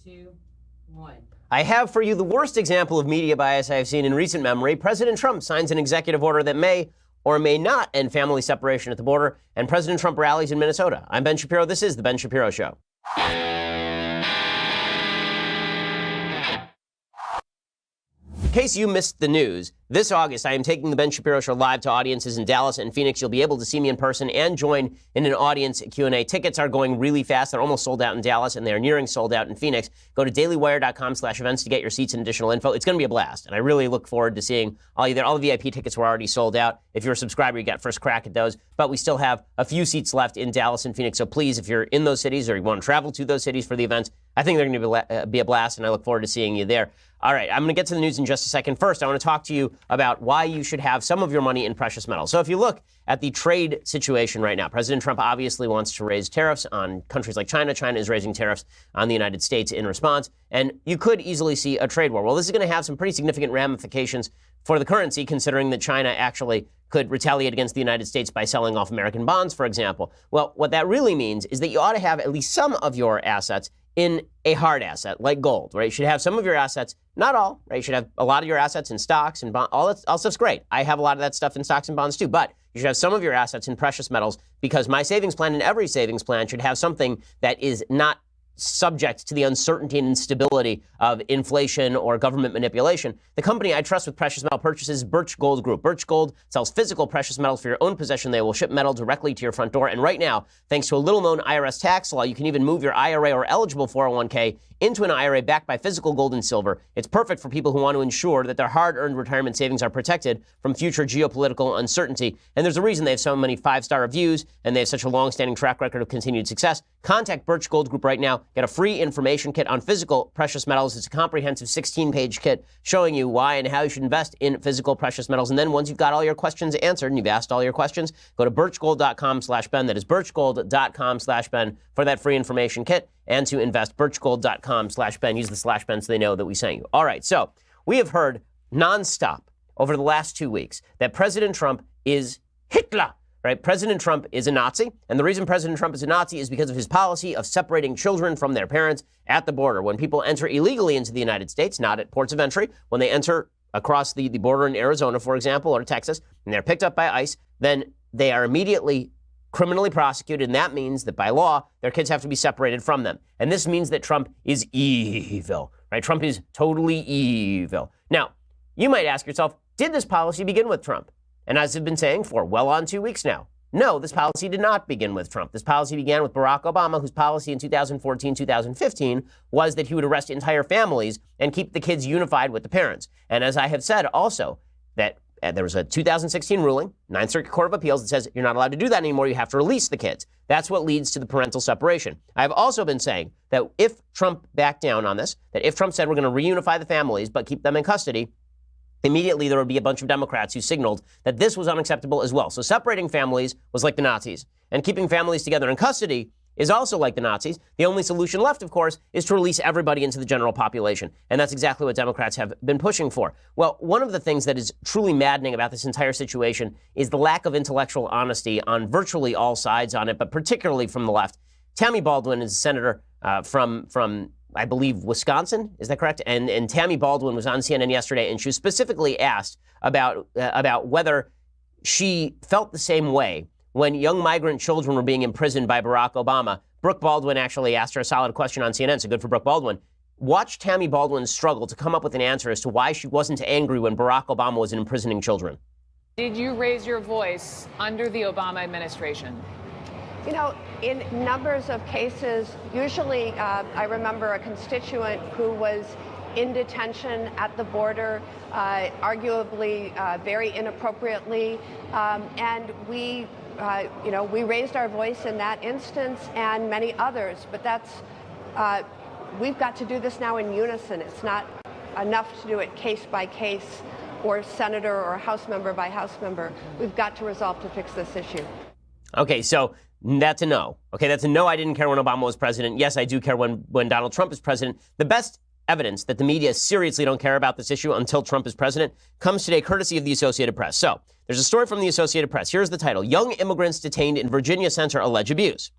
2, 1. I have for you the worst example of media bias I have seen in recent memory. President Trump signs an executive order that may or may not end family separation at the border, and President Trump rallies in Minnesota. I'm Ben Shapiro. This is The Ben Shapiro Show. In case you missed the news, this August I am taking The Ben Shapiro Show live to audiences in Dallas and Phoenix. You'll be able to see me in person and join in an audience Q&A. Tickets are going really fast. They're almost sold out in Dallas, and they're nearing sold out in Phoenix. Go to dailywire.com/events to get your seats and additional info. It's going to be a blast, and I really look forward to seeing all you there. All the VIP tickets were already sold out. If you're a subscriber, you got first crack at those. But we still have a few seats left in Dallas and Phoenix. So please, if you're in those cities or you want to travel to those cities for the event, I think they're going to be a blast, and I look forward to seeing you there. All right, I'm going to get to the news in just a second. First, I want to talk to you about why you should have some of your money in precious metals. So if you look at the trade situation right now, President Trump obviously wants to raise tariffs on countries like China. China is raising tariffs on the United States in response, and you could easily see a trade war. Well, this is going to have some pretty significant ramifications for the currency, considering that China actually could retaliate against the United States by selling off American bonds, for example. Well, what that really means is that you ought to have at least some of your assets in a hard asset like gold, right? You should have some of your assets, not all, right? You should have a lot of your assets in stocks and bonds. All stuff's great. I have a lot of that stuff in stocks and bonds too, but you should have some of your assets in precious metals, because my savings plan and every savings plan should have something that is not subject to the uncertainty and instability of inflation or government manipulation. The company I trust with precious metal purchases is Birch Gold Group. Birch Gold sells physical precious metals for your own possession. They will ship metal directly to your front door. And right now, thanks to a little-known IRS tax law, you can even move your IRA or eligible 401k into an IRA backed by physical gold and silver. It's perfect for people who want to ensure that their hard-earned retirement savings are protected from future geopolitical uncertainty. And there's a reason they have so many 5-star reviews and they have such a long-standing track record of continued success. Contact Birch Gold Group right now. Get a free information kit on physical precious metals. It's a comprehensive 16-page kit showing you why and how you should invest in physical precious metals. And then once you've got all your questions answered and you've asked all your questions, go to birchgold.com/Ben. That is birchgold.com/Ben for that free information kit and to invest. Birchgold.com/Ben. Use the /Ben so they know that we sent you. All right, so we have heard nonstop over the last 2 weeks that President Trump is Hitler. Right? President Trump is a Nazi, and the reason President Trump is a Nazi is because of his policy of separating children from their parents at the border. When people enter illegally into the United States, not at ports of entry, when they enter across the border in Arizona, for example, or Texas, and they're picked up by ICE, then they are immediately criminally prosecuted, and that means that by law, their kids have to be separated from them. And this means that Trump is evil, right? Trump is totally evil. Now, you might ask yourself, did this policy begin with Trump? And as I've been saying for well on 2 weeks now, no, this policy did not begin with Trump. This policy began with Barack Obama, whose policy in 2014, 2015 was that he would arrest entire families and keep the kids unified with the parents. And as I have said also, that there was a 2016 ruling, Ninth Circuit Court of Appeals, that says you're not allowed to do that anymore. You have to release the kids. That's what leads to the parental separation. I've also been saying that if Trump backed down on this, that if Trump said we're going to reunify the families but keep them in custody, immediately there would be a bunch of Democrats who signaled that this was unacceptable as well. So separating families was like the Nazis, and keeping families together in custody is also like the Nazis. The only solution left, of course, is to release everybody into the general population. And that's exactly what Democrats have been pushing for. Well, one of the things that is truly maddening about this entire situation is the lack of intellectual honesty on virtually all sides on it, but particularly from the left. Tammy Baldwin is a senator from I believe, Wisconsin. Is that correct? And Tammy Baldwin was on CNN yesterday, and she was specifically asked about whether she felt the same way when young migrant children were being imprisoned by Barack Obama. Brooke Baldwin actually asked her a solid question on CNN, so good for Brooke Baldwin. Watch Tammy Baldwin struggle to come up with an answer as to why she wasn't angry when Barack Obama was imprisoning children. Did you raise your voice under the Obama administration? You know, in numbers of cases, usually I remember a constituent who was in detention at the border, arguably very inappropriately, and we raised our voice in that instance and many others. But we've got to do this now in unison. It's not enough to do it case by case or senator or House member by House member. We've got to resolve to fix this issue. Okay, so that's a no. Okay, that's a no. I didn't care when Obama was president. Yes, I do care when Donald Trump is president. The best evidence that the media seriously don't care about this issue until Trump is president comes today courtesy of the Associated Press. So there's a story from the Associated Press. Here's the title. Young immigrants detained in Virginia center allege abuse.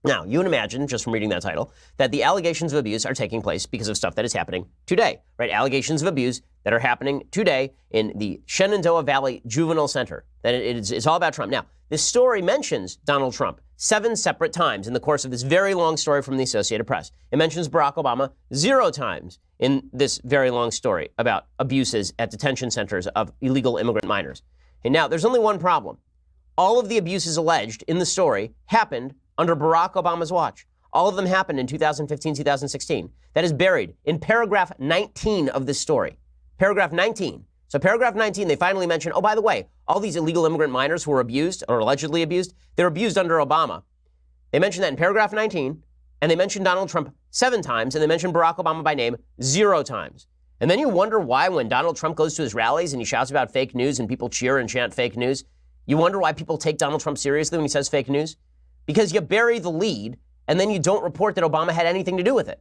Now, you would imagine, just from reading that title, that the allegations of abuse are taking place because of stuff that is happening today, right? Allegations of abuse that are happening today in the Shenandoah Valley Juvenile Center. That it's all about Trump. Now, this story mentions Donald Trump 7 separate times in the course of this very long story from the Associated Press. It mentions Barack Obama 0 times in this very long story about abuses at detention centers of illegal immigrant minors. And now, there's only one problem. All of the abuses alleged in the story happened under Barack Obama's watch. All of them happened in 2015, 2016. That is buried in paragraph 19 of this story. Paragraph 19. So paragraph 19, they finally mention, oh, by the way, all these illegal immigrant minors who were abused or allegedly abused, they're abused under Obama. They mention that in paragraph 19, and they mention Donald Trump 7 times, and they mention Barack Obama by name 0 times. And then you wonder why when Donald Trump goes to his rallies and he shouts about fake news and people cheer and chant fake news, you wonder why people take Donald Trump seriously when he says fake news? Because you bury the lead, and then you don't report that Obama had anything to do with it.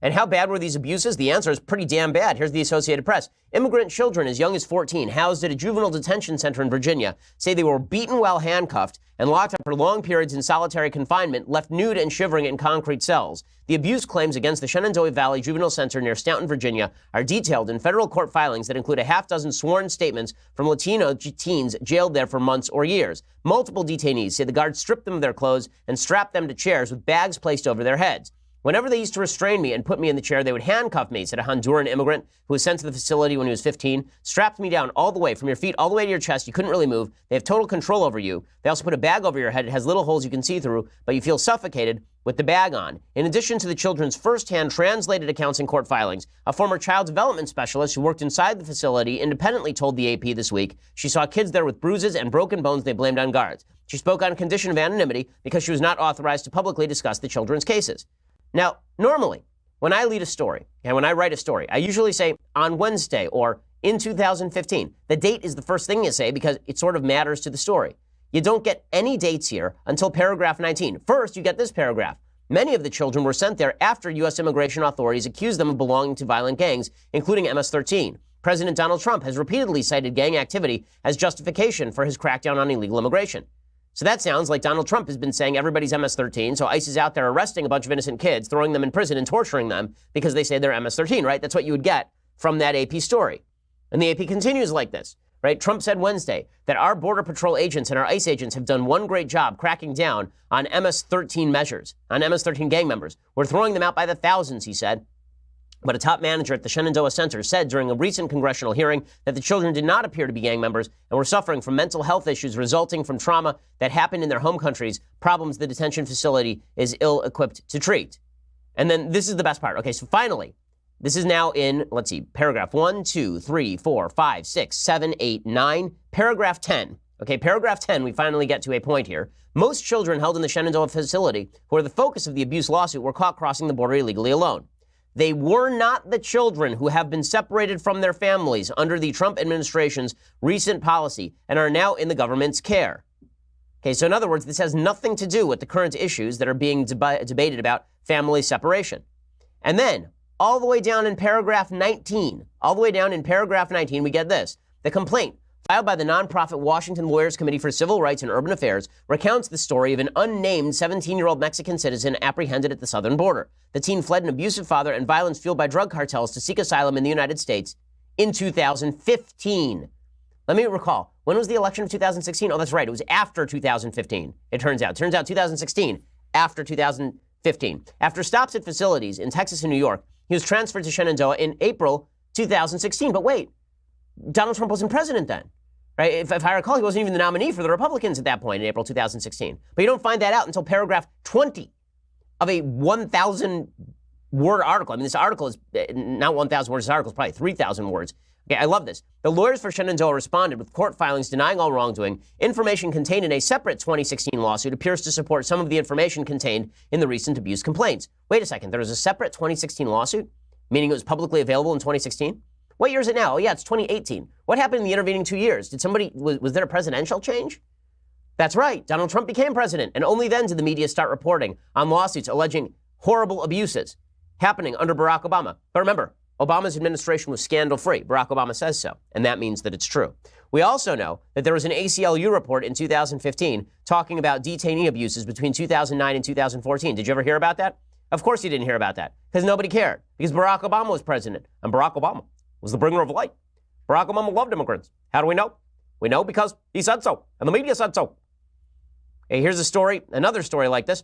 And how bad were these abuses? The answer is pretty damn bad. Here's the Associated Press. Immigrant children as young as 14 housed at a juvenile detention center in Virginia say they were beaten while handcuffed and locked up for long periods in solitary confinement, left nude and shivering in concrete cells. The abuse claims against the Shenandoah Valley Juvenile Center near Staunton, Virginia, are detailed in federal court filings that include a half-dozen sworn statements from Latino teens jailed there for months or years. Multiple detainees say the guards stripped them of their clothes and strapped them to chairs with bags placed over their heads. Whenever they used to restrain me and put me in the chair, they would handcuff me, said a Honduran immigrant who was sent to the facility when he was 15. Strapped me down all the way, from your feet all the way to your chest. You couldn't really move. They have total control over you. They also put a bag over your head. It has little holes you can see through, but you feel suffocated with the bag on. In addition to the children's first-hand translated accounts in court filings, a former child development specialist who worked inside the facility independently told the AP this week she saw kids there with bruises and broken bones they blamed on guards. She spoke on condition of anonymity because she was not authorized to publicly discuss the children's cases. Now, normally, when I lead a story, and when I write a story, I usually say on Wednesday or in 2015. The date is the first thing you say because it sort of matters to the story. You don't get any dates here until paragraph 19. First, you get this paragraph. Many of the children were sent there after U.S. immigration authorities accused them of belonging to violent gangs, including MS-13. President Donald Trump has repeatedly cited gang activity as justification for his crackdown on illegal immigration. So that sounds like Donald Trump has been saying everybody's MS-13, so ICE is out there arresting a bunch of innocent kids, throwing them in prison and torturing them because they say they're MS-13, right? That's what you would get from that AP story. And the AP continues like this, right? Trump said Wednesday that our Border Patrol agents and our ICE agents have done one great job cracking down on MS-13 measures, on MS-13 gang members. We're throwing them out by the thousands, he said. But a top manager at the Shenandoah Center said during a recent congressional hearing that the children did not appear to be gang members and were suffering from mental health issues resulting from trauma that happened in their home countries, problems the detention facility is ill-equipped to treat. And then this is the best part. Okay, so finally, this is now in, let's see, paragraph 1, 2, 3, 4, 5, 6, 7, 8, 9, paragraph 10. Okay, paragraph 10, we finally get to a point here. Most children held in the Shenandoah facility who are the focus of the abuse lawsuit were caught crossing the border illegally alone. They were not the children who have been separated from their families under the Trump administration's recent policy and are now in the government's care. Okay, so in other words, this has nothing to do with the current issues that are being debated about family separation. And then, all the way down in paragraph 19, we get this. The complaint filed by the nonprofit Washington Lawyers Committee for Civil Rights and Urban Affairs recounts the story of an unnamed 17-year-old Mexican citizen apprehended at the southern border. The teen fled an abusive father and violence fueled by drug cartels to seek asylum in the United States in 2015. Let me recall, when was the election of 2016? Oh, that's right, it was after 2015, it turns out. 2016, after 2015. After stops at facilities in Texas and New York, he was transferred to Shenandoah in April 2016. But wait, Donald Trump wasn't president then, right? If I recall, he wasn't even the nominee for the Republicans at that point in April 2016. But you don't find that out until paragraph 20 of a 1,000-word article. I mean, this article is not 1,000 words. This article is probably 3,000 words. Okay, I love this. The lawyers for Shenandoah responded with court filings denying all wrongdoing. Information contained in a separate 2016 lawsuit appears to support some of the information contained in the recent abuse complaints. Wait a second. There was a separate 2016 lawsuit, meaning it was publicly available in 2016? What year is it now? Oh, yeah, it's 2018. What happened in the intervening 2 years? Was there a presidential change? That's right. Donald Trump became president, and only then did the media start reporting on lawsuits alleging horrible abuses happening under Barack Obama. But remember, Obama's administration was scandal-free. Barack Obama says so, and that means that it's true. We also know that there was an ACLU report in 2015 talking about detainee abuses between 2009 and 2014. Did you ever hear about that? Of course you didn't hear about that, because nobody cared, because Barack Obama was president, and Barack Obama was the bringer of light. Barack Obama loved immigrants. How do we know? We know because he said so, and the media said so. Hey, here's a story, another story like this.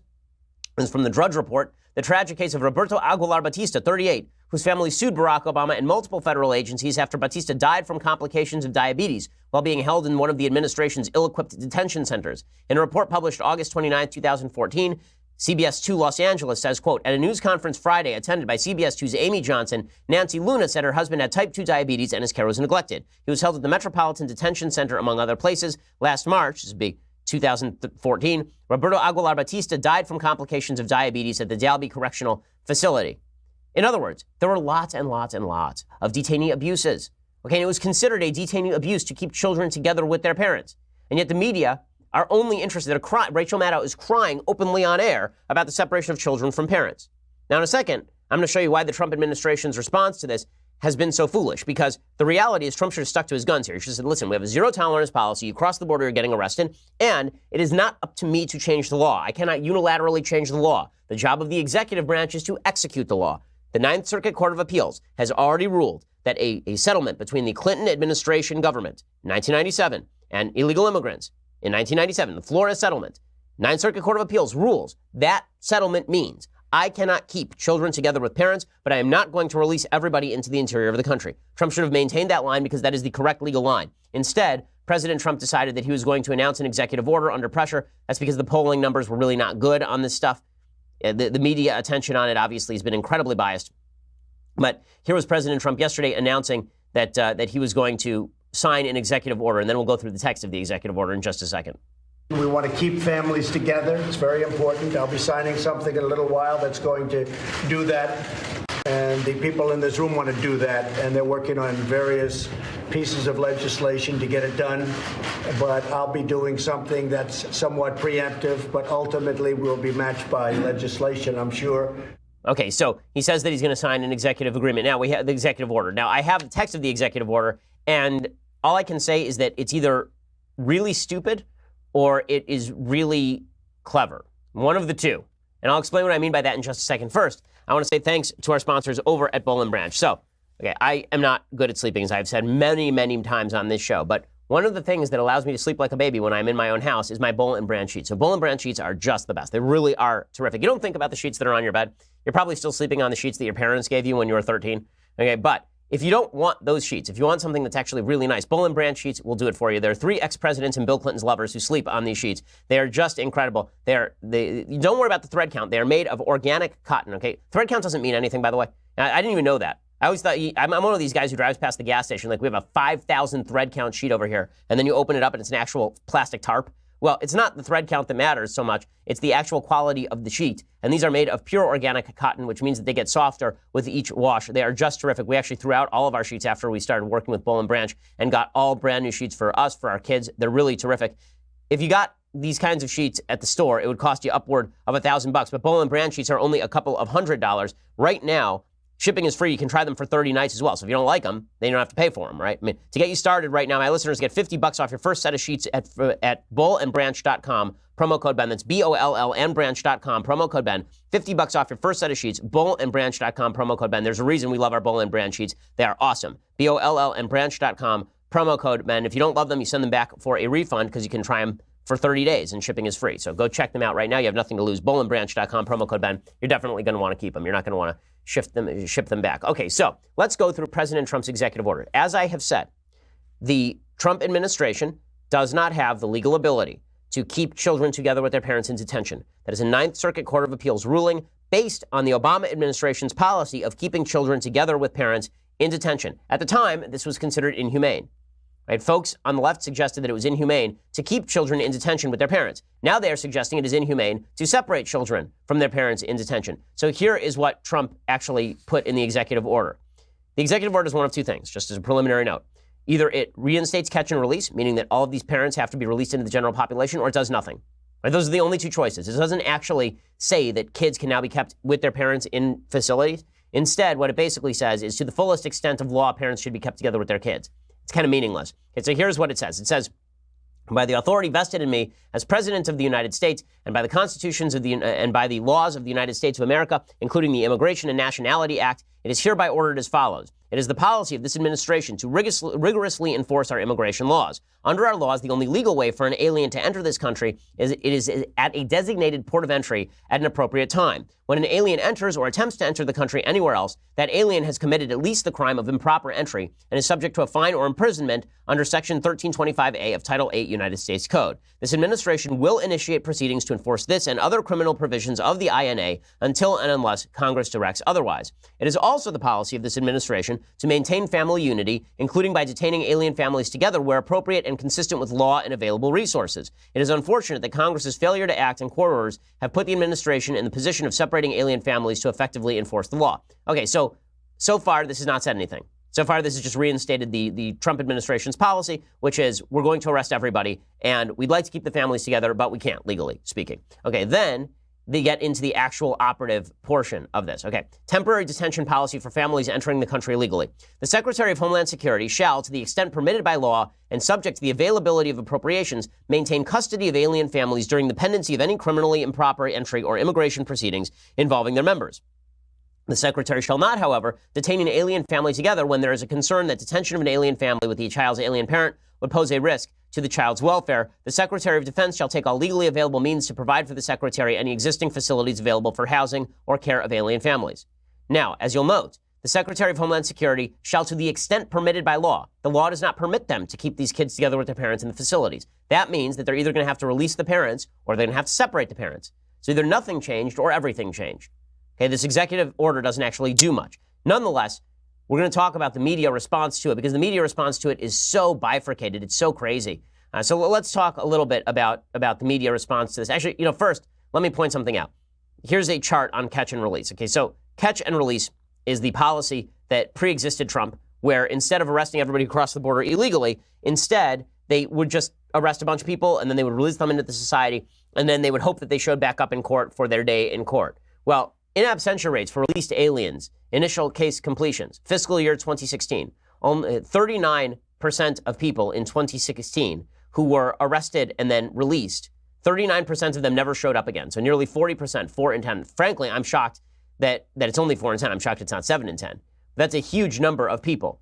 This is from the Drudge Report, the tragic case of Roberto Aguilar Batista, 38, whose family sued Barack Obama and multiple federal agencies after Batista died from complications of diabetes while being held in one of the administration's ill-equipped detention centers. In a report published August 29, 2014, CBS 2 Los Angeles says, quote, at a news conference Friday attended by CBS 2's Amy Johnson, Nancy Luna said her husband had type 2 diabetes and his care was neglected. He was held at the Metropolitan Detention Center, among other places. Last March, this would be 2014, Roberto Aguilar Batista died from complications of diabetes at the Dalby Correctional Facility. In other words, there were lots and lots and lots of detainee abuses. Okay, and it was considered a detainee abuse to keep children together with their parents. And yet the media are only interested, Rachel Maddow is crying openly on air about the separation of children from parents. Now, in a second, I'm going to show you why the Trump administration's response to this has been so foolish, because the reality is Trump should have stuck to his guns here. He should have said, listen, we have a zero tolerance policy. You cross the border, you're getting arrested, and it is not up to me to change the law. I cannot unilaterally change the law. The job of the executive branch is to execute the law. The Ninth Circuit Court of Appeals has already ruled that a settlement between the Clinton administration government in 1997 and illegal immigrants in 1997, the Florida settlement, Ninth Circuit Court of Appeals rules that settlement means I cannot keep children together with parents, but I am not going to release everybody into the interior of the country. Trump should have maintained that line because that is the correct legal line. Instead, President Trump decided that he was going to announce an executive order under pressure. That's because the polling numbers were really not good on this stuff. The media attention on it obviously has been incredibly biased. But here was President Trump yesterday announcing that he was going to sign an executive order, and then we'll go through the text of the executive order in just a second. We want to keep families together. It's very important. I'll be signing something in a little while that's going to do that. And the people in this room want to do that. And they're working on various pieces of legislation to get it done. But I'll be doing something that's somewhat preemptive, but ultimately will be matched by legislation, I'm sure. Okay, so he says that he's going to sign an executive agreement. Now, we have the executive order. Now, I have the text of the executive order, and all I can say is that it's either really stupid or it is really clever. One of the two. And I'll explain what I mean by that in just a second. First, I want to say thanks to our sponsors over at Boll & Branch. So, okay, I am not good at sleeping, as I've said many, many times on this show, but one of the things that allows me to sleep like a baby when I'm in my own house is my Boll & Branch sheets. So Boll & Branch sheets are just the best. They really are terrific. You don't think about the sheets that are on your bed. You're probably still sleeping on the sheets that your parents gave you when you were 13. Okay, but if you don't want those sheets, if you want something that's actually really nice, Boll & Branch sheets will do it for you. There are 3 ex-presidents and Bill Clinton's lovers who sleep on these sheets. They are just incredible. They don't worry about the thread count. They are made of organic cotton, okay? Thread count doesn't mean anything, by the way. I didn't even know that. I always thought, I'm one of these guys who drives past the gas station, like we have a 5,000 thread count sheet over here, and then you open it up and it's an actual plastic tarp. Well, it's not the thread count that matters so much. It's the actual quality of the sheet. And these are made of pure organic cotton, which means that they get softer with each wash. They are just terrific. We actually threw out all of our sheets after we started working with Boll & Branch and got all brand new sheets for us, for our kids. They're really terrific. If you got these kinds of sheets at the store, it would cost you upward of $1,000. But Boll & Branch sheets are only a couple of $100. Right now, shipping is free. You can try them for 30 nights as well. So if you don't like them, then you don't have to pay for them, right? I mean, to get you started right now, my listeners get $50 off your first set of sheets at bollandbranch.com, promo code Ben. That's BOLL and branch.com, promo code Ben. $50 off your first set of sheets, bollandbranch.com, promo code Ben. There's a reason we love our Boll & Branch sheets. They are awesome. BOLL and branch.com, promo code Ben. If you don't love them, you send them back for a refund because you can try them for 30 days and shipping is free. So go check them out right now. You have nothing to lose. bollandbranch.com, promo code Ben. You're definitely going to want to keep them. You're not going to want to ship them back. Okay, so let's go through President Trump's executive order. As I have said, the Trump administration does not have the legal ability to keep children together with their parents in detention. That is a Ninth Circuit Court of Appeals ruling based on the Obama administration's policy of keeping children together with parents in detention. At the time, this was considered inhumane. Right? Folks on the left suggested that it was inhumane to keep children in detention with their parents. Now they are suggesting it is inhumane to separate children from their parents in detention. So here is what Trump actually put in the executive order. The executive order is one of two things, just as a preliminary note. Either it reinstates catch and release, meaning that all of these parents have to be released into the general population, or it does nothing. Right? Those are the only two choices. It doesn't actually say that kids can now be kept with their parents in facilities. Instead, what it basically says is to the fullest extent of law, parents should be kept together with their kids. It's kind of meaningless. Okay, so here's what it says. It says, by the authority vested in me as President of the United States and by the constitutions of and by the laws of the United States of America, including the Immigration and Nationality Act, it is hereby ordered as follows. It is the policy of this administration to rigorously enforce our immigration laws. Under our laws, the only legal way for an alien to enter this country is at a designated port of entry at an appropriate time. When an alien enters or attempts to enter the country anywhere else, that alien has committed at least the crime of improper entry and is subject to a fine or imprisonment under Section 1325A of Title 8 United States Code. This administration will initiate proceedings to enforce this and other criminal provisions of the INA until and unless Congress directs otherwise. It is also the policy of this administration to maintain family unity, including by detaining alien families together where appropriate and consistent with law and available resources. It is unfortunate that Congress's failure to act and court orders have put the administration in the position of separating alien families to effectively enforce the law. Okay, so far this has not said anything. So far this has just reinstated the Trump administration's policy, which is we're going to arrest everybody and we'd like to keep the families together, but we can't, legally speaking. Okay, then they get into the actual operative portion of this. Okay, temporary detention policy for families entering the country illegally. The Secretary of Homeland Security shall, to the extent permitted by law and subject to the availability of appropriations, maintain custody of alien families during the pendency of any criminally improper entry or immigration proceedings involving their members. The Secretary shall not, however, detain an alien family together when there is a concern that detention of an alien family with the child's alien parent would pose a risk to the child's welfare. The Secretary of Defense shall take all legally available means to provide for the Secretary any existing facilities available for housing or care of alien families. Now, as you'll note, the Secretary of Homeland Security shall, to the extent permitted by law, the law does not permit them to keep these kids together with their parents in the facilities. That means that they're either going to have to release the parents or they're going to have to separate the parents. So either nothing changed or everything changed. Okay, this executive order doesn't actually do much. Nonetheless, we're going to talk about the media response to it because the media response to it is so bifurcated. It's so crazy. So let's talk a little bit about the media response to this. Actually, first, let me point something out. Here's a chart on catch and release. Okay, so catch and release is the policy that pre-existed Trump, where instead of arresting everybody who crossed the border illegally, instead they would just arrest a bunch of people and then they would release them into the society and then they would hope that they showed back up in court for their day in court. Well, in absentia rates for released aliens, initial case completions, fiscal year 2016, 39% of people in 2016 who were arrested and then released, 39% of them never showed up again. So nearly 40%, 4 in 10. Frankly, I'm shocked that it's only 4 in 10. I'm shocked it's not 7 in 10. That's a huge number of people.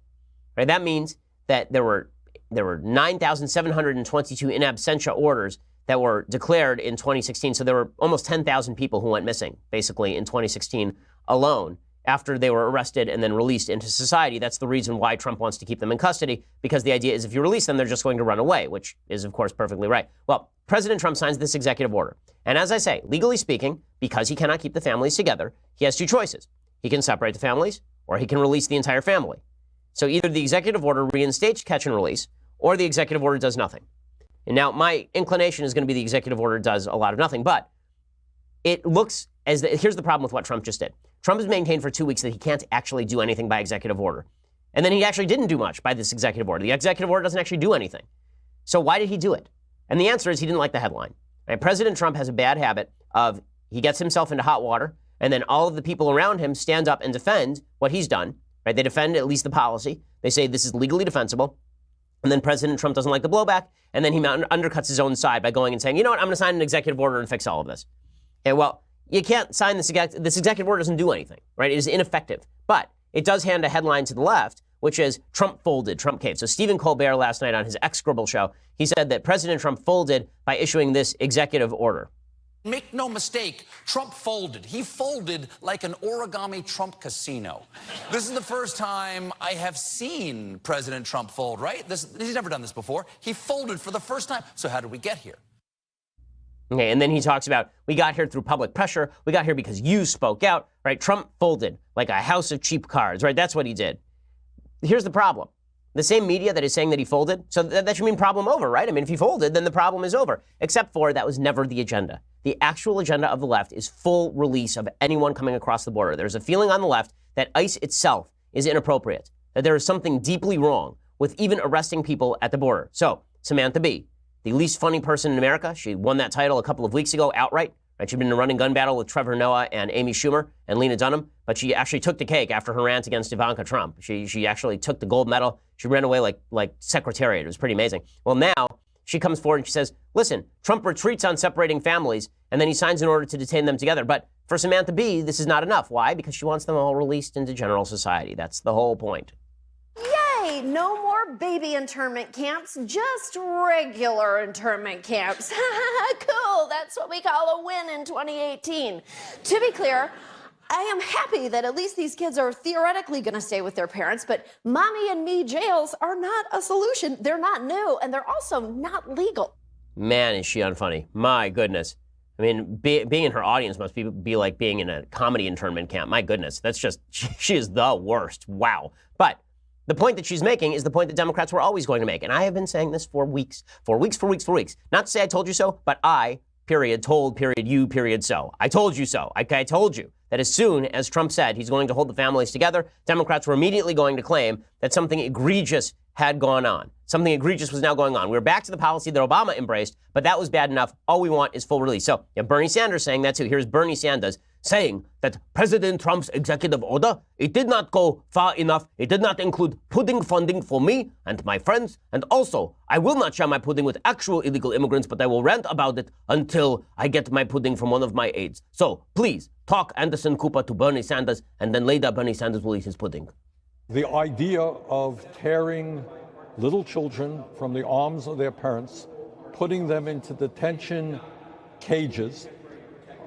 Right? That means that there were 9,722 in absentia orders that were declared in 2016. So there were almost 10,000 people who went missing, basically, in 2016 alone, after they were arrested and then released into society. That's the reason why Trump wants to keep them in custody, because the idea is if you release them, they're just going to run away, which is, of course, perfectly right. Well, President Trump signs this executive order. And as I say, legally speaking, because he cannot keep the families together, he has two choices. He can separate the families, or he can release the entire family. So either the executive order reinstates catch and release, or the executive order does nothing. And now my inclination is going to be the executive order does a lot of nothing, but it looks as here's the problem with what Trump just did. Trump has maintained for 2 weeks that he can't actually do anything by executive order. And then he actually didn't do much by this executive order. The executive order doesn't actually do anything. So why did he do it? And the answer is he didn't like the headline. Right? President Trump has a bad habit of he gets himself into hot water, and then all of the people around him stand up and defend what he's done. Right? They defend at least the policy. They say this is legally defensible. And then President Trump doesn't like the blowback, and then he undercuts his own side by going and saying, you know what, I'm going to sign an executive order and fix all of this. Okay, well, you can't sign this executive order doesn't do anything, right? It is ineffective. But it does hand a headline to the left, which is Trump folded, Trump caved. So Stephen Colbert last night on his execrable show, he said that President Trump folded by issuing this executive order. Make no mistake, Trump folded. He folded like an origami Trump casino. This is the first time I have seen President Trump fold, right? He's never done this before. He folded for the first time. So how did we get here? Okay, and then he talks about, we got here through public pressure. We got here because you spoke out, right? Trump folded like a house of cheap cards, right? That's what he did. Here's the problem. The same media that is saying that he folded, so that should mean problem over, right? I mean, if he folded, then the problem is over. Except for that was never the agenda. The actual agenda of the left is full release of anyone coming across the border. There's a feeling on the left that ICE itself is inappropriate, that there is something deeply wrong with even arresting people at the border. So, Samantha Bee, the least funny person in America, she won that title a couple of weeks ago outright. Right? She'd been in a running gun battle with Trevor Noah and Amy Schumer and Lena Dunham. but she actually took the cake after her rant against Ivanka Trump. She actually took the gold medal. She ran away like Secretariat. It was pretty amazing. Well, now she comes forward and she says, listen, Trump retreats on separating families, and then he signs an order to detain them together. But for Samantha Bee, this is not enough. Why? Because she wants them all released into general society. That's the whole point. Yay! No more baby internment camps, just regular internment camps. Cool, that's what we call a win in 2018. To be clear, I am happy that at least these kids are theoretically going to stay with their parents, but mommy and me jails are not a solution. They're not new, and they're also not legal. Man, is she unfunny. My goodness. I mean, being in her audience must be like being in a comedy internment camp. My goodness, that's just, she is the worst. Wow. But the point that she's making is the point that Democrats were always going to make. And I have been saying this for weeks. Not to say I told you so, but I, period, told, period, you, period, so. I told you so. I told you that as soon as Trump said he's going to hold the families together, Democrats were immediately going to claim that something egregious had gone on. Something egregious was now going on. We're back to the policy that Obama embraced, but that was bad enough. All we want is full release. So you have Bernie Sanders saying that too. Here's Bernie Sanders saying that President Trump's executive order, it did not go far enough. It did not include pudding funding for me and my friends. And also, I will not share my pudding with actual illegal immigrants, but I will rant about it until I get my pudding from one of my aides. So please talk Anderson Cooper to Bernie Sanders, and then later Bernie Sanders will eat his pudding. The idea of tearing little children from the arms of their parents, putting them into detention cages,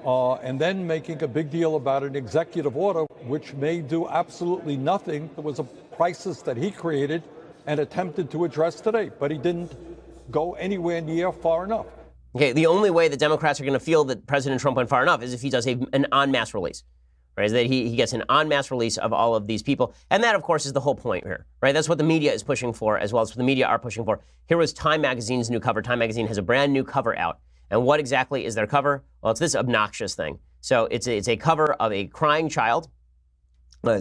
and then making a big deal about an executive order which may do absolutely nothing. There was a crisis that he created and attempted to address today, but he didn't go anywhere near far enough. Okay, the only way the Democrats are going to feel that President Trump went far enough is if he does an en masse release. Right, is that he gets an en masse release of all of these people. And that, of course, is the whole point here, right? That's what the media is pushing for, as well as what the media are pushing for. Here was Time Magazine's new cover. Time Magazine has a brand new cover out. And what exactly is their cover? Well, it's this obnoxious thing. So it's a cover of a crying child,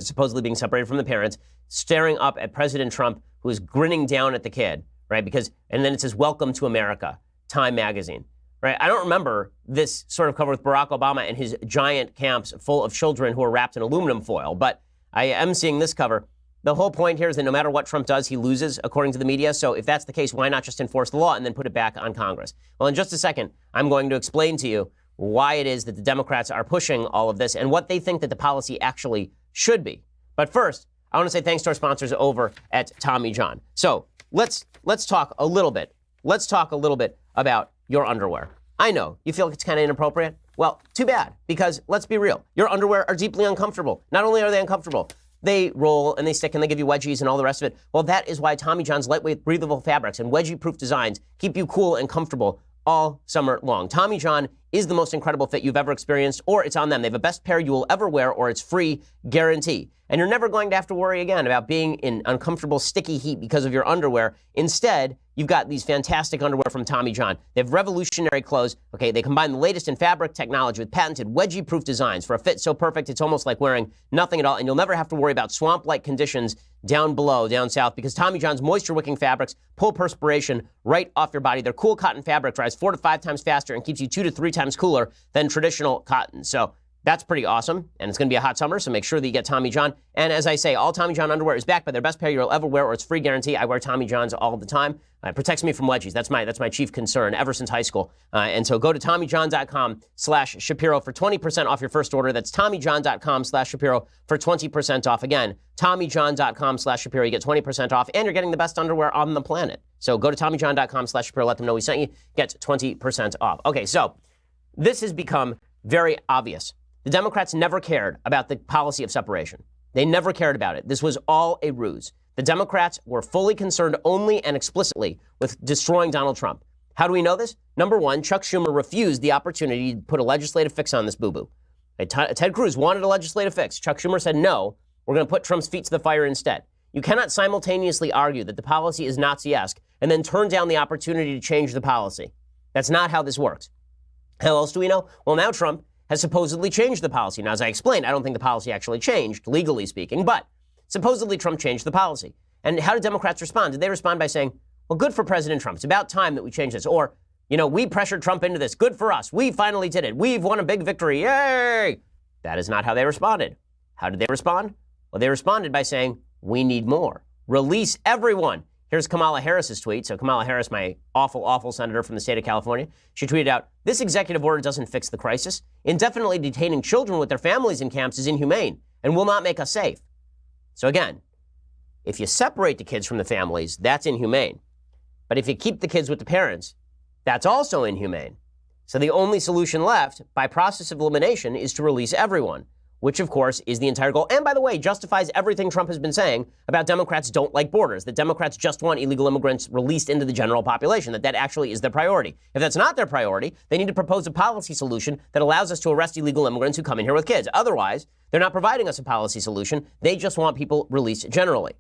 supposedly being separated from the parents, staring up at President Trump, who is grinning down at the kid, right? And then it says, "Welcome to America," Time Magazine. Right? I don't remember this sort of cover with Barack Obama and his giant camps full of children who are wrapped in aluminum foil, but I am seeing this cover. The whole point here is that no matter what Trump does, he loses, according to the media. So if that's the case, why not just enforce the law and then put it back on Congress? Well, in just a second, I'm going to explain to you why it is that the Democrats are pushing all of this and what they think that the policy actually should be. But first, I want to say thanks to our sponsors over at Tommy John. So let's talk a little bit. Let's talk a little bit about your underwear. I know, you feel like it's kind of inappropriate? Well, too bad, because let's be real. Your underwear are deeply uncomfortable. Not only are they uncomfortable, they roll and they stick and they give you wedgies and all the rest of it. Well, that is why Tommy John's lightweight, breathable fabrics and wedgie-proof designs keep you cool and comfortable all summer long. Tommy John is the most incredible fit you've ever experienced, or it's on them. They have the best pair you will ever wear, or it's free guarantee. And you're never going to have to worry again about being in uncomfortable, sticky heat because of your underwear. Instead, you've got these fantastic underwear from Tommy John. They have revolutionary clothes. Okay, they combine the latest in fabric technology with patented wedgie-proof designs for a fit so perfect it's almost like wearing nothing at all. And you'll never have to worry about swamp-like conditions down below, down south, because Tommy John's moisture-wicking fabrics pull perspiration right off your body. Their cool cotton fabric dries 4 to 5 times faster and keeps you 2 to 3 times cooler than traditional cotton. So that's pretty awesome, and it's going to be a hot summer, so make sure that you get Tommy John. And as I say, all Tommy John underwear is backed by their best pair you'll ever wear, or it's free guarantee. I wear Tommy Johns all the time. It protects me from wedgies. That's my chief concern ever since high school. And so go to TommyJohn.com/Shapiro for 20% off your first order. That's TommyJohn.com/Shapiro for 20% off. Again, TommyJohn.com/Shapiro. You get 20% off, and you're getting the best underwear on the planet. So go to TommyJohn.com/Shapiro. Let them know we sent you. Get 20% off. Okay, so this has become very obvious. The Democrats never cared about the policy of separation. They never cared about it. This was all a ruse. The Democrats were fully concerned only and explicitly with destroying Donald Trump. How do we know this? Number one, Chuck Schumer refused the opportunity to put a legislative fix on this boo-boo. Ted Cruz wanted a legislative fix. Chuck Schumer said, no, we're going to put Trump's feet to the fire instead. You cannot simultaneously argue that the policy is Nazi-esque and then turn down the opportunity to change the policy. That's not how this works. How else do we know? Well, now Trump has supposedly changed the policy. Now, as I explained, I don't think the policy actually changed, legally speaking, but supposedly Trump changed the policy. And how did Democrats respond? Did they respond by saying, well, good for President Trump. It's about time that we change this. Or, we pressured Trump into this. Good for us. We finally did it. We've won a big victory. Yay! That is not how they responded. How did they respond? Well, they responded by saying, we need more. Release everyone. Here's Kamala Harris's tweet. So Kamala Harris, my awful, awful senator from the state of California, she tweeted out, this executive order doesn't fix the crisis. Indefinitely detaining children with their families in camps is inhumane and will not make us safe. So again, if you separate the kids from the families, that's inhumane. But if you keep the kids with the parents, that's also inhumane. So the only solution left, by process of elimination, is to release everyone, which, of course, is the entire goal. And by the way, justifies everything Trump has been saying about Democrats don't like borders, that Democrats just want illegal immigrants released into the general population, that actually is their priority. If that's not their priority, they need to propose a policy solution that allows us to arrest illegal immigrants who come in here with kids. Otherwise, they're not providing us a policy solution. They just want people released generally.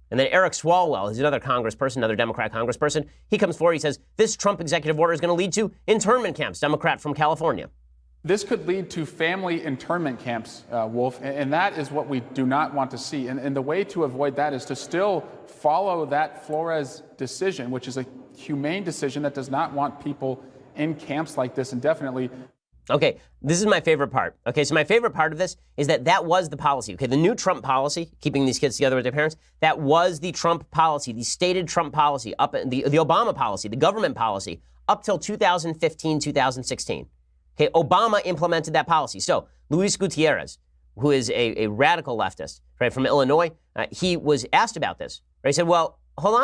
And then Eric Swalwell, who's another congressperson, another Democrat congressperson, he comes forward, he says, this Trump executive order is going to lead to internment camps, Democrat from California. This could lead to family internment camps, Wolf, and that is what we do not want to see. And the way to avoid that is to still follow that Flores decision, which is a humane decision that does not want people in camps like this indefinitely. Okay, this is my favorite part. Okay, so my favorite part of this is that was the policy. Okay, the new Trump policy, keeping these kids together with their parents, that was the Trump policy, the stated Trump policy, the Obama policy, the government policy, up till 2015, 2016. Okay, Obama implemented that policy. So Luis Gutierrez, who is a radical leftist, right, from Illinois, he was asked about this. Right? He said, well, hold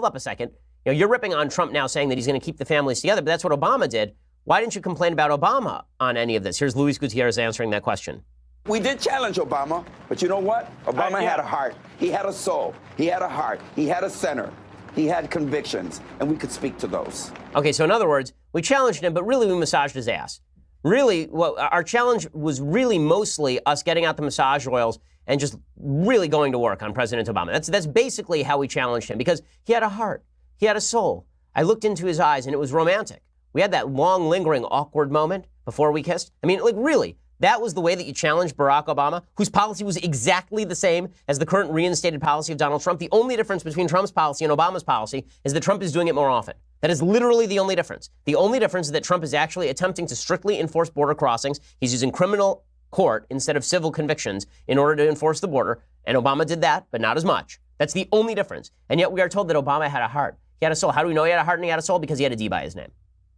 up a second. You know, you're ripping on Trump now saying that he's going to keep the families together, but that's what Obama did. Why didn't you complain about Obama on any of this? Here's Luis Gutierrez answering that question. We did challenge Obama, but you know what? Obama had a heart. He had a soul. He had a heart. He had a center. He had convictions, and we could speak to those. Okay, so in other words, we challenged him, but really we massaged his ass. Really, our challenge was really mostly us getting out the massage oils and just really going to work on President Obama. That's basically how we challenged him, because he had a heart. He had a soul. I looked into his eyes, and it was romantic. We had that long, lingering, awkward moment before we kissed. I mean, like, really, that was the way that you challenged Barack Obama, whose policy was exactly the same as the current reinstated policy of Donald Trump. The only difference between Trump's policy and Obama's policy is that Trump is doing it more often. That is literally the only difference. The only difference is that Trump is actually attempting to strictly enforce border crossings. He's using criminal court instead of civil convictions in order to enforce the border. And Obama did that, but not as much. That's the only difference. And yet we are told that Obama had a heart. He had a soul. How do we know he had a heart and he had a soul? Because he had a D by his name.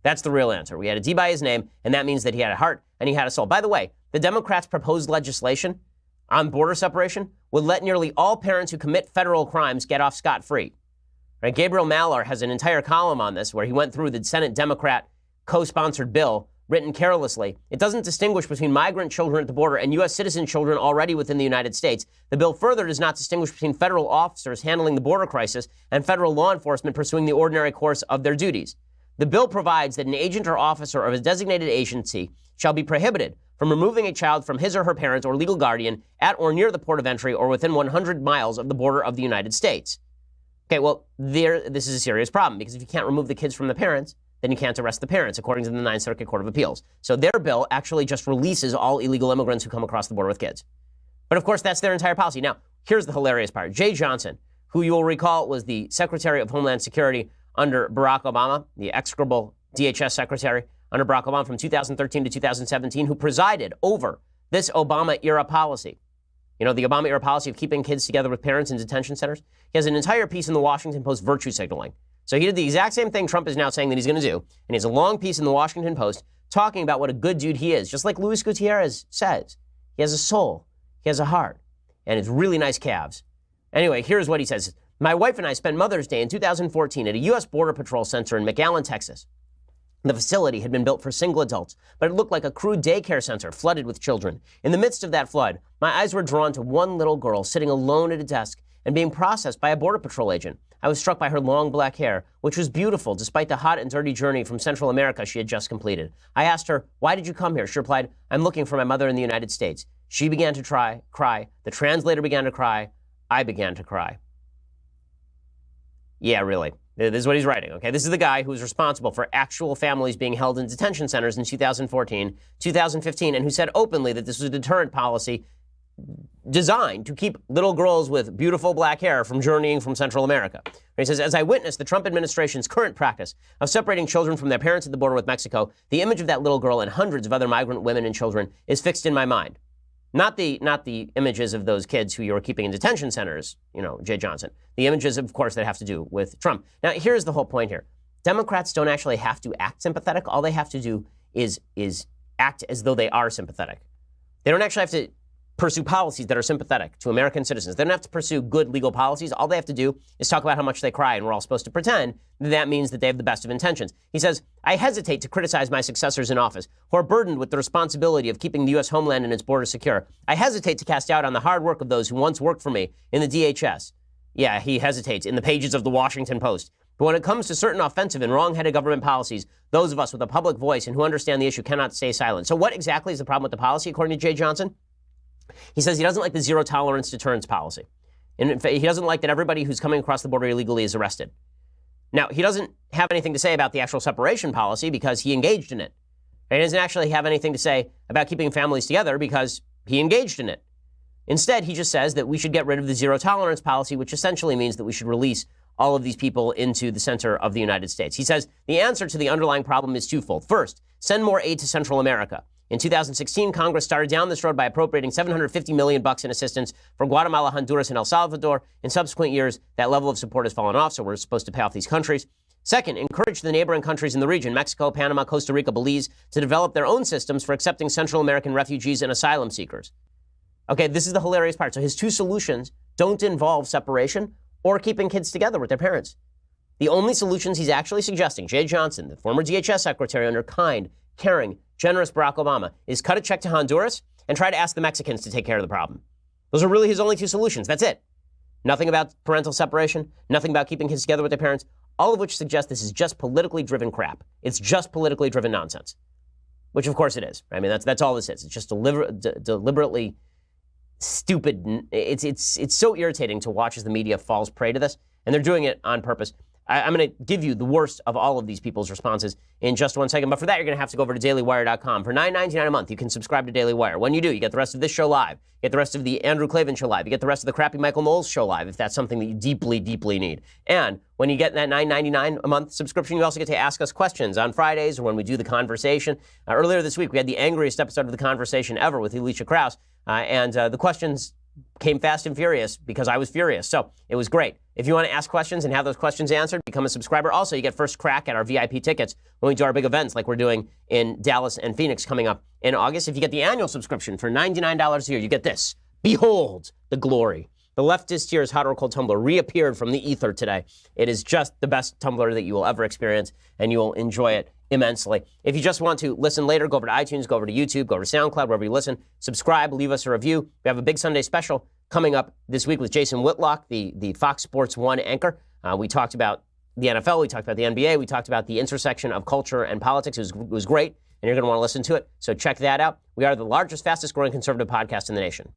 That's the real answer. We had a D by his name, and that means that he had a heart and he had a soul. By the way, the Democrats' proposed legislation on border separation would let nearly all parents who commit federal crimes get off scot-free. Right? Gabriel Maller has an entire column on this where he went through the Senate Democrat co-sponsored bill written carelessly. It doesn't distinguish between migrant children at the border and U.S. citizen children already within the United States. The bill further does not distinguish between federal officers handling the border crisis and federal law enforcement pursuing the ordinary course of their duties. The bill provides that an agent or officer of a designated agency shall be prohibited from removing a child from his or her parent or legal guardian at or near the port of entry or within 100 miles of the border of the United States. Okay, well, this is a serious problem, because if you can't remove the kids from the parents, then you can't arrest the parents, according to the Ninth Circuit Court of Appeals. So their bill actually just releases all illegal immigrants who come across the border with kids. But of course, that's their entire policy. Now, here's the hilarious part. Jay Johnson, who you will recall was the Secretary of Homeland Security under Barack Obama, the execrable DHS secretary under Barack Obama from 2013 to 2017, who presided over this Obama-era policy. You know, the Obama-era policy of keeping kids together with parents in detention centers. He has an entire piece in the Washington Post virtue signaling. So he did the exact same thing Trump is now saying that he's going to do, and he has a long piece in the Washington Post talking about what a good dude he is, just like Luis Gutierrez says. He has a soul, he has a heart, and it's really nice calves. Anyway, here's what he says. My wife and I spent Mother's Day in 2014 at a U.S. Border Patrol center in McAllen, Texas. The facility had been built for single adults, but it looked like a crude daycare center flooded with children. In the midst of that flood, my eyes were drawn to one little girl sitting alone at a desk and being processed by a Border Patrol agent. I was struck by her long black hair, which was beautiful despite the hot and dirty journey from Central America she had just completed. I asked her, "Why did you come here?" She replied, "I'm looking for my mother in the United States." She began to cry. The translator began to cry. I began to cry. Yeah, really. This is what he's writing, okay? This is the guy who was responsible for actual families being held in detention centers in 2014, 2015, and who said openly that this was a deterrent policy designed to keep little girls with beautiful black hair from journeying from Central America. And he says, as I witnessed the Trump administration's current practice of separating children from their parents at the border with Mexico, the image of that little girl and hundreds of other migrant women and children is fixed in my mind. Not the images of those kids who you were keeping in detention centers, Jay Johnson. The images, of course, that have to do with Trump. Now, here's the whole point here. Democrats don't actually have to act sympathetic. All they have to do is act as though they are sympathetic. They don't actually have to pursue policies that are sympathetic to American citizens. They don't have to pursue good legal policies. All they have to do is talk about how much they cry, and we're all supposed to pretend that means that they have the best of intentions. He says, I hesitate to criticize my successors in office who are burdened with the responsibility of keeping the U.S. homeland and its borders secure. I hesitate to cast doubt on the hard work of those who once worked for me in the DHS. Yeah, he hesitates in the pages of the Washington Post. But when it comes to certain offensive and wrong-headed government policies, those of us with a public voice and who understand the issue cannot stay silent. So what exactly is the problem with the policy, according to Jay Johnson? He says he doesn't like the zero-tolerance deterrence policy. And in fact, he doesn't like that everybody who's coming across the border illegally is arrested. Now, he doesn't have anything to say about the actual separation policy because he engaged in it. And he doesn't actually have anything to say about keeping families together because he engaged in it. Instead, he just says that we should get rid of the zero-tolerance policy, which essentially means that we should release all of these people into the center of the United States. He says the answer to the underlying problem is twofold. First, send more aid to Central America. In 2016, Congress started down this road by appropriating $750 million in assistance for Guatemala, Honduras, and El Salvador. In subsequent years, that level of support has fallen off, so we're supposed to pay off these countries. Second, encourage the neighboring countries in the region, Mexico, Panama, Costa Rica, Belize, to develop their own systems for accepting Central American refugees and asylum seekers. Okay, this is the hilarious part. So his two solutions don't involve separation or keeping kids together with their parents. The only solutions he's actually suggesting, Jay Johnson, the former DHS secretary under kind, caring, generous Barack Obama, is cut a check to Honduras and try to ask the Mexicans to take care of the problem. Those are really his only two solutions. That's it. Nothing about parental separation, nothing about keeping kids together with their parents, all of which suggest this is just politically driven crap. It's just politically driven nonsense, which of course it is. I mean, that's all this is. It's just deliberately stupid. It's so irritating to watch as the media falls prey to this, and they're doing it on purpose. I'm going to give you the worst of all of these people's responses in just 1 second. But for that, you're going to have to go over to dailywire.com. For $9.99 a month, you can subscribe to Daily Wire. When you do, you get the rest of this show live. You get the rest of the Andrew Klavan show live. You get the rest of the crappy Michael Knowles show live, if that's something that you deeply, deeply need. And when you get that $9.99 a month subscription, you also get to ask us questions on Fridays or when we do the conversation. Earlier this week, we had the angriest episode of the conversation ever with Alicia Krause. And the questions came fast and furious because I was furious. So it was great. If you want to ask questions and have those questions answered, become a subscriber. Also, you get first crack at our VIP tickets when we do our big events like we're doing in Dallas and Phoenix coming up in August. If you get the annual subscription for $99 a year, you get this. Behold the glory. The leftist tears hot or cold tumbler reappeared from the ether today. It is just the best tumbler that you will ever experience, and you will enjoy it immensely. If you just want to listen later, go over to iTunes, go over to YouTube, go over to SoundCloud, wherever you listen. Subscribe, leave us a review. We have a big Sunday special coming up this week with Jason Whitlock, the Fox Sports 1 anchor. We talked about the NFL, we talked about the NBA, we talked about the intersection of culture and politics. It was great, and you're going to want to listen to it. So check that out. We are the largest, fastest growing conservative podcast in the nation.